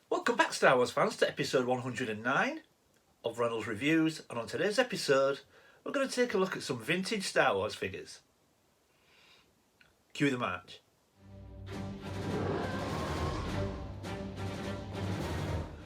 Welcome back, Star Wars fans, to episode 109 of Reynolds Reviews, and on today's episode we're going to take a look at some vintage Star Wars figures. Cue the march.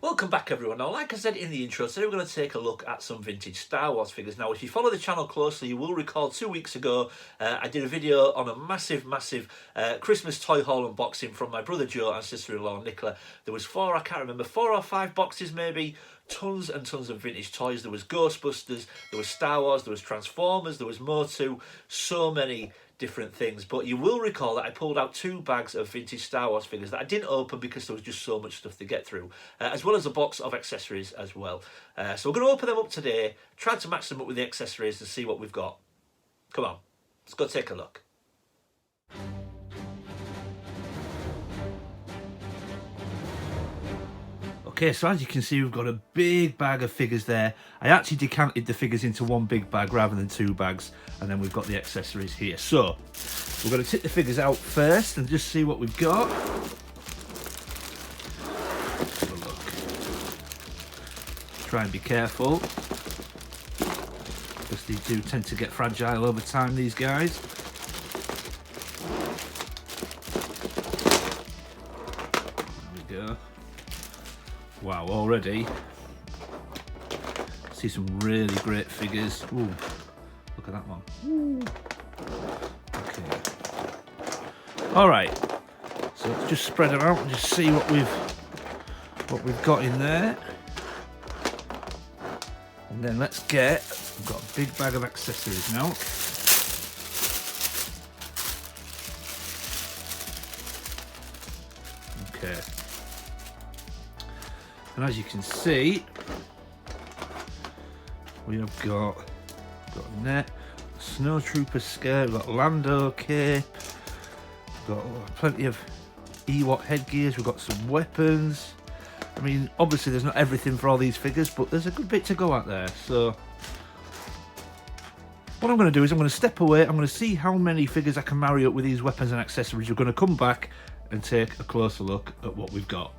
Welcome back everyone. Now, like I said in the intro, today we're going to take a look at some vintage Star Wars figures. Now, if you follow the channel closely, you will recall 2 weeks ago I did a video on a massive Christmas toy haul unboxing from my brother Joe and sister-in-law Nicola. There was 4 or 5 boxes maybe, tons and tons of vintage toys. There was Ghostbusters, there was Star Wars, there was Transformers, there was Motu, so many different things. But you will recall that I pulled out 2 bags of vintage Star Wars figures that I didn't open because there was just so much stuff to get through, as well as a box of accessories as well. So we're going to open them up today, try to match them up with the accessories and see what we've got. Come on, let's go take a look. Okay, so as you can see, we've got a big bag of figures there. I actually decanted the figures into one big bag rather than 2 bags, and then we've got the accessories here. So we're going to tip the figures out first and just see what we've got. Let's have a look. Try and be careful, because they do tend to get fragile over time, these guys. There we go. Wow, already see some really great figures. Ooh, look at that one. Ooh. Okay. All right. So let's just spread them out and just see what we've got in there. And then we've got a big bag of accessories now. Okay. And as you can see, we have got a net, a snowtrooper skirt, we've got Lando cape, we've got plenty of Ewok headgears, we've got some weapons. I mean, obviously there's not everything for all these figures, but there's a good bit to go out there. So what I'm going to do is I'm going to step away, I'm going to see how many figures I can marry up with these weapons and accessories. We're going to come back and take a closer look at what we've got.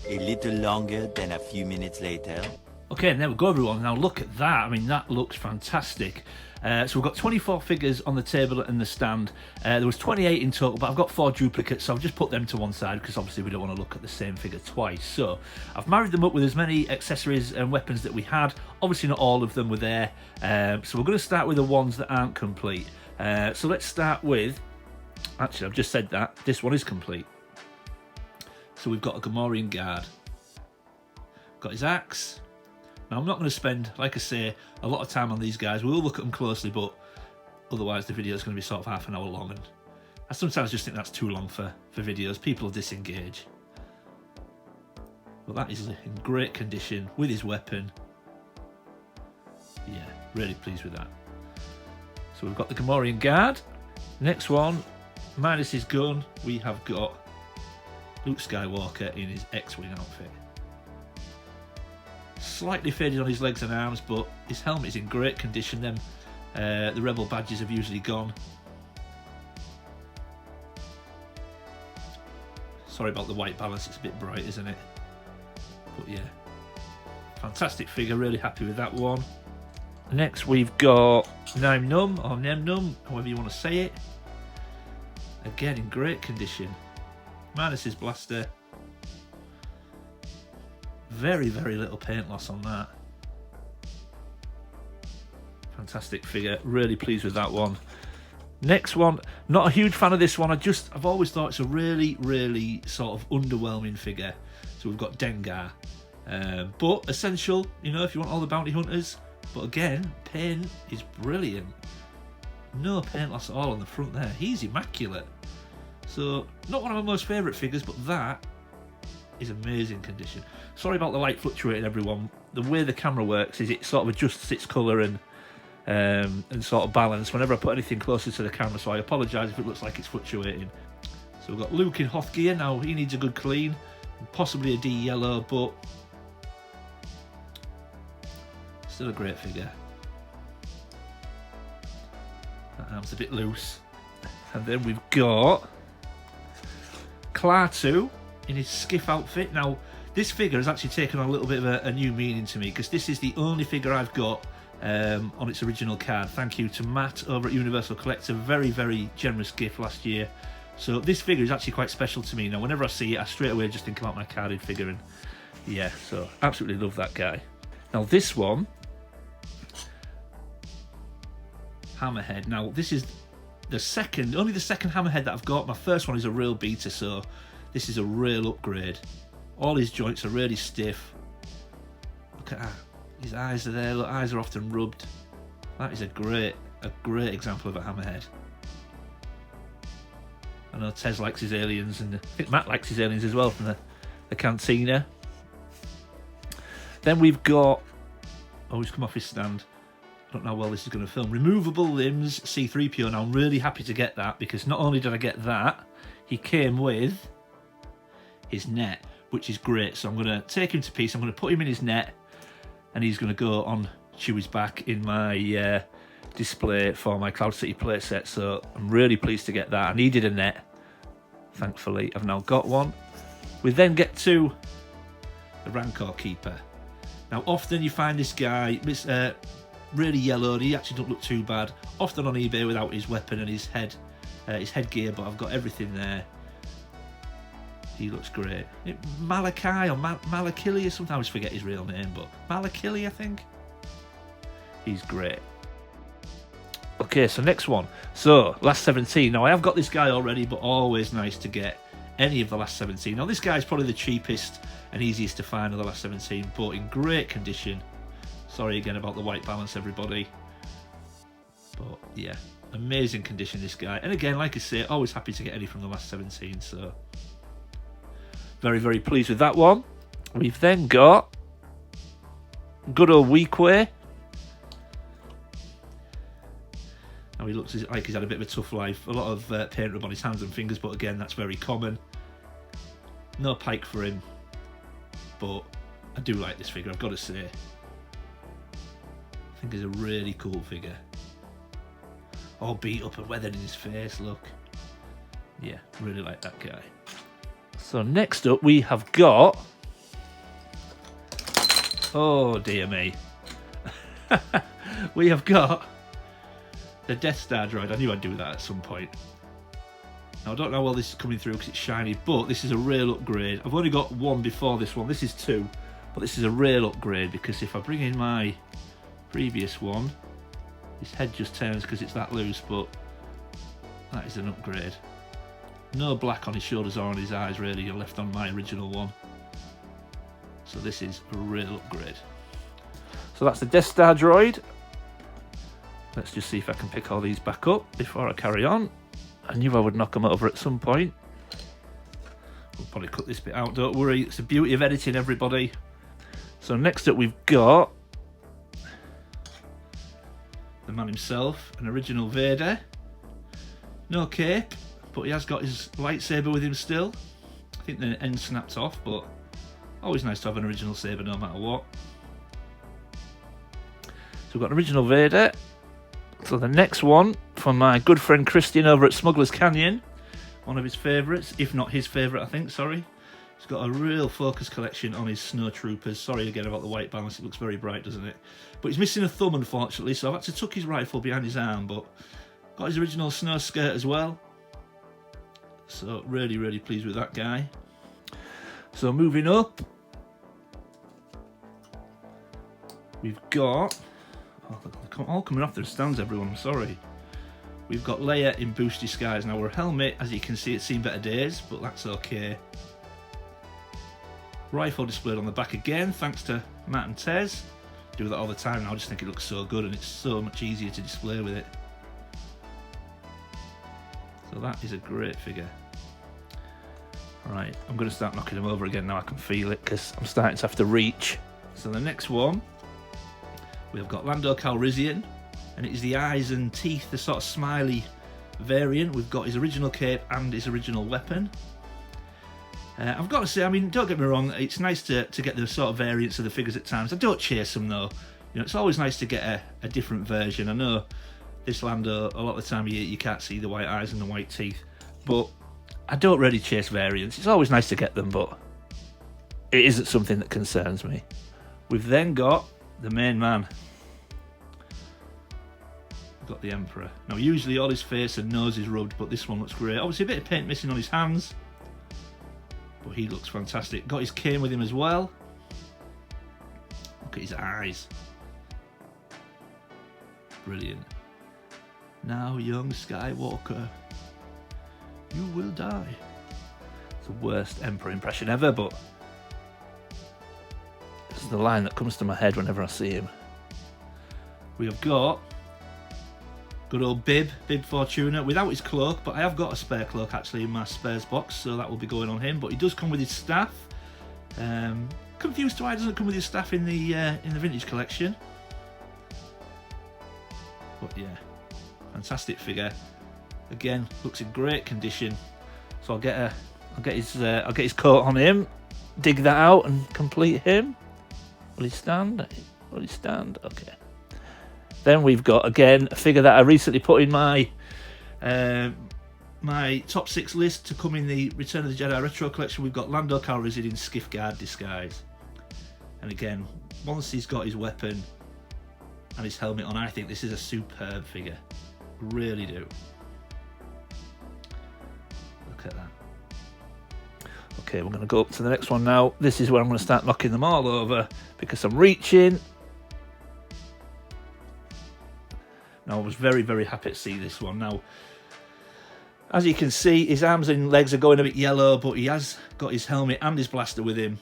A little longer than a few minutes later. Okay, and there we go everyone. Now look at that. I mean, that looks fantastic. So we've got 24 figures on the table and the stand. There was 28 in total, but I've got 4 duplicates, so I've just put them to one side because obviously we don't want to look at the same figure twice. So I've married them up with as many accessories and weapons that we had. Obviously not all of them were there. So we're going to start with the ones that aren't complete. So let's start with, actually I've just said that, this one is complete. So we've got a Gamorrean guard, got his axe. Now I'm not going to spend, like I say, a lot of time on these guys. We'll look at them closely, but otherwise the video is going to be sort of half an hour long, and I sometimes just think that's too long for videos. People disengage. But that is in great condition with his weapon. Yeah, really pleased with that. So we've got the Gamorrean guard. Next one, minus his gun, we have got Luke Skywalker in his X-Wing outfit. Slightly faded on his legs and arms, but his helmet is in great condition. The Rebel badges have usually gone. Sorry about the white balance, it's a bit bright, isn't it? But yeah, fantastic figure, really happy with that one. Next we've got Nien Nunb, or Nien Nunb, however you want to say it. Again, in great condition. Minus his blaster. Very little paint loss on that. Fantastic figure, really pleased with that one. Next one, not a huge fan of this one. I've always thought it's a really sort of underwhelming figure. So we've got Dengar, but essential, you know, if you want all the bounty hunters. But again, paint is brilliant. No paint loss at all on the front there. He's immaculate. So, not one of my most favourite figures, but that is amazing condition. Sorry about the light fluctuating, everyone. The way the camera works is it sort of adjusts its colour and sort of balance whenever I put anything closer to the camera, so I apologise if it looks like it's fluctuating. So we've got Luke in Hoth gear. Now, he needs a good clean, possibly a D yellow, but still a great figure. That arm's a bit loose. And then we've got Klaatu in his skiff outfit. Now, This figure has actually taken on a little bit of a new meaning to me, because this is the only figure I've got on its original card. Thank you to Matt over at Universal Collector. Very, very generous gift last year. So this figure is actually quite special to me. Now, whenever I see it, I straight away just think about my carded figure, and yeah, so absolutely love that guy. Now this one, Hammerhead. Now this is only the second Hammerhead that I've got. My first one is a real beta, so this is a real upgrade. All his joints are really stiff. Look at that. His eyes are there. Look, eyes are often rubbed. That is a great example of a Hammerhead. I know Tez likes his aliens, and I think Matt likes his aliens as well from the Cantina. Then we've got, oh, he's come off his stand. I don't know how well this is going to film. Removable limbs, C3PO. Now I'm really happy to get that, because not only did I get that, he came with his net, which is great. So I'm going to take him to pieces. I'm going to put him in his net, and he's going to go on Chewie's back in my display for my Cloud City playset. So I'm really pleased to get that. I needed a net. Thankfully, I've now got one. We then get to the Rancor Keeper. Now, often you find this guy really yellowed. He actually don't look too bad. Often on eBay without his weapon and his headgear, but I've got everything there. He looks great. Malachi or Malakili or something. I always forget his real name, but Malakili, I think. He's great. Okay, so next one. So, last 17. Now, I have got this guy already, but always nice to get any of the last 17. Now, this guy's probably the cheapest and easiest to find of the last 17, but in great condition. Sorry again about the white balance, everybody. But, yeah, amazing condition, this guy. And again, like I say, always happy to get any from the last 17, so very, very pleased with that one. We've then got good old Weequay. Now, he looks like he's had a bit of a tough life. A lot of paint rub on his hands and fingers, but again, that's very common. No pike for him, but I do like this figure, I've got to say. I think he's a really cool figure. All beat up and weathered in his face, look. Yeah, really like that guy. So next up we have got... oh dear me. We have got the Death Star droid. I knew I'd do that at some point. Now, I don't know how well this is coming through because it's shiny, but this is a real upgrade. I've only got one before this one. This is two, but this is a real upgrade, because if I bring in my previous one, his head just turns because it's that loose, but that is an upgrade. No black on his shoulders or on his eyes, really. You're left on my original one. So this is a real upgrade. So that's the Death Star droid. Let's just see if I can pick all these back up before I carry on. I knew I would knock them over at some point. We'll probably cut this bit out, don't worry. It's the beauty of editing, everybody. So next up we've got the man himself, an original Vader. No cape, but he has got his lightsaber with him still. I think the end snapped off, but always nice to have an original saber no matter what. So we've got an original Vader. So the next one from my good friend Christian over at Smuggler's Canyon, one of his favourites, if not his favourite, I think, sorry. He's got a real focus collection on his Snow Troopers. Sorry again about the white balance, it looks very bright, doesn't it? But he's missing a thumb, unfortunately, so I've had to tuck his rifle behind his arm, but got his original Snow Skirt as well. So really, really pleased with that guy. So moving up, we've got... oh, they're all coming off their stands, everyone, I'm sorry. We've got Leia in Boost Disguise. Now, her helmet, as you can see, it's seen better days, but that's okay. Rifle displayed on the back again, thanks to Matt and Tez. Do that all the time now, I just think it looks so good and it's so much easier to display with it. So that is a great figure. Right, I'm going to start knocking them over again now. I can feel it because I'm starting to have to reach. So the next one, we've got Lando Calrissian, and it is the eyes and teeth, the sort of smiley variant. We've got his original cape and his original weapon. I've got to say, I mean, don't get me wrong, it's nice to get the sort of variants of the figures at times. I don't chase them though. You know, it's always nice to get a different version. I know this Lando, a lot of the time you can't see the white eyes and the white teeth, but I don't really chase variants. It's always nice to get them, but it isn't something that concerns me. We've then got the main man. We've got the Emperor. Now usually all his face and nose is rubbed, but this one looks great. Obviously a bit of paint missing on his hands, but he looks fantastic. Got his cane with him as well. Look at his eyes. Brilliant. Now, young Skywalker, you will die. It's the worst Emperor impression ever, but it's the line that comes to my head whenever I see him. We have got good old Bib Fortuna, without his cloak, but I have got a spare cloak actually in my spares box, so that will be going on him. But he does come with his staff. Confused why he doesn't come with his staff in the vintage collection. But yeah, fantastic figure. Again, looks in great condition. So I'll get his coat on him, dig that out, and complete him. Will he stand? Will he stand? Okay. Then we've got again a figure that I recently put in my my top 6 list to come in the Return of the Jedi Retro collection. We've got Lando Calrissian in Skiff Guard disguise. And again, once he's got his weapon and his helmet on, I think this is a superb figure. Really do. Look at that. Okay, we're going to go up to the next one now. This is where I'm going to start knocking them all over because I'm reaching. Now, I was very, very happy to see this one. Now, as you can see, his arms and legs are going a bit yellow, but he has got his helmet and his blaster with him.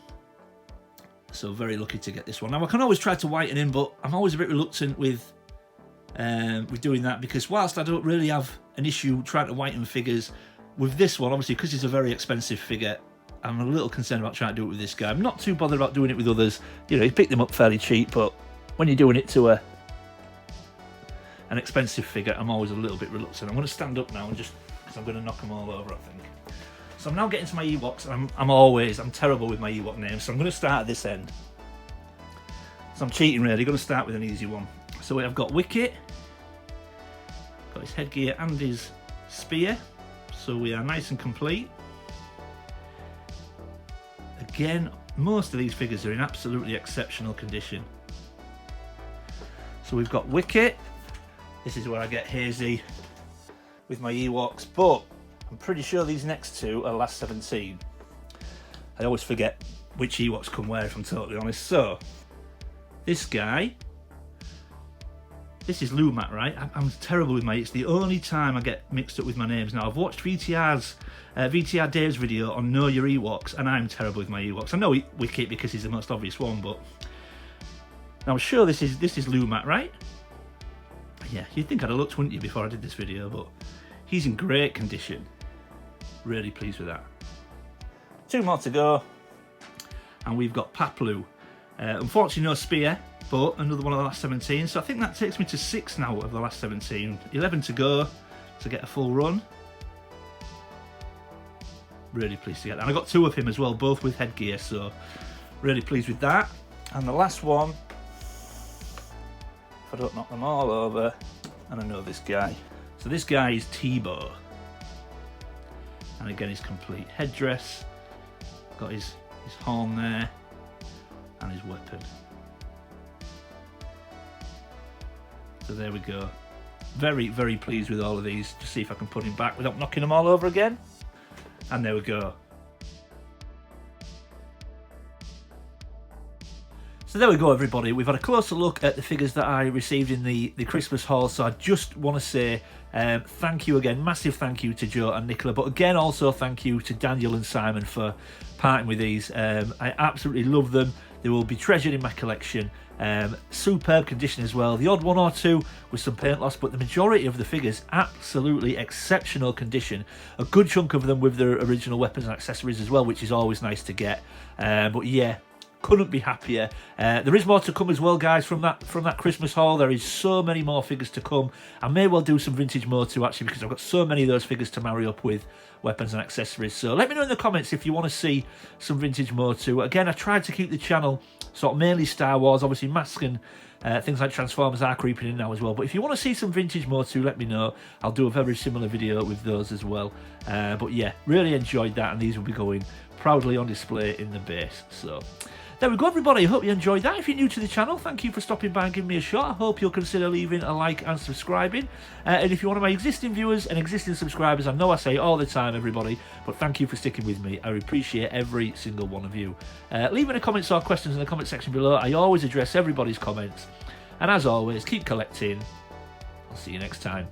So very lucky to get this one. Now, I can always try to whiten him, but I'm always a bit reluctant with doing that because whilst I don't really have an issue trying to whiten figures, with this one, obviously, because it's a very expensive figure, I'm a little concerned about trying to do it with this guy. I'm not too bothered about doing it with others. You know, you pick them up fairly cheap, but when you're doing it to an expensive figure, I'm always a little bit reluctant. I'm going to stand up now and just because I'm going to knock them all over, I think. So I'm now getting to my Ewoks. I'm terrible with my Ewok names, so I'm going to start at this end. So I'm cheating really. Going to start with an easy one. So I've got Wicket, got his headgear and his spear. So we are nice and complete. Again, most of these figures are in absolutely exceptional condition. So we've got Wicket. This is where I get hazy with my Ewoks, but I'm pretty sure these next two are last 17. I always forget which Ewoks come where, if I'm totally honest. So, this guy, this is Lumat, right? I'm terrible with my, it's the only time I get mixed up with my names. Now, I've watched VTR Dave's video on Know Your Ewoks, and I'm terrible with my Ewoks. I know Wicket because he's the most obvious one, but now I'm sure this is Lumat, right? Yeah, you'd think I'd have looked, wouldn't you, before I did this video, but he's in great condition. Really pleased with that. 2 more to go. And we've got Paplu. Unfortunately, no spear, but another one of the last 17. So I think that takes me to 6 now of the last 17. 11 to go to get a full run. Really pleased to get that. And I got 2 of him as well, both with headgear, so really pleased with that. And the last one, if I don't knock them all over, and I know this guy. So this guy is T-Bow. And again, his complete headdress. Got his horn there. And his weapon. So there we go. Very, very pleased with all of these. Just see if I can put him back without knocking them all over again. And there we go. So there we go, everybody. We've had a closer look at the figures that I received in the Christmas haul. So I just want to say thank you again. Massive thank you to Joe and Nicola. But again, also thank you to Daniel and Simon for parting with these. I absolutely love them. They will be treasured in my collection. Superb condition as well. The odd one or two with some paint loss, but the majority of the figures, absolutely exceptional condition. A good chunk of them with their original weapons and accessories as well, which is always nice to get. But yeah, couldn't be happier. There is more to come as well, guys, from that Christmas haul. There is so many more figures to come. I may well do some vintage Motu actually, because I've got so many of those figures to marry up with weapons and accessories. So let me know in the comments if you want to see some vintage Motu. Again, I tried to keep the channel sort of mainly Star Wars. Obviously, Mask and Things like Transformers are creeping in now as well. But if you want to see some vintage Motu, let me know. I'll do a very similar video with those as well. But yeah, really enjoyed that, and these will be going proudly on display in the base. So there we go, everybody. I hope you enjoyed that. If you're new to the channel, thank you for stopping by and giving me a shot. I hope you'll consider leaving a like and subscribing. And if you're one of my existing viewers and existing subscribers, I know I say it all the time, everybody, but thank you for sticking with me. I appreciate every single one of you. Leave any comments or questions in the comment section below. I always address everybody's comments. And as always, keep collecting. I'll see you next time.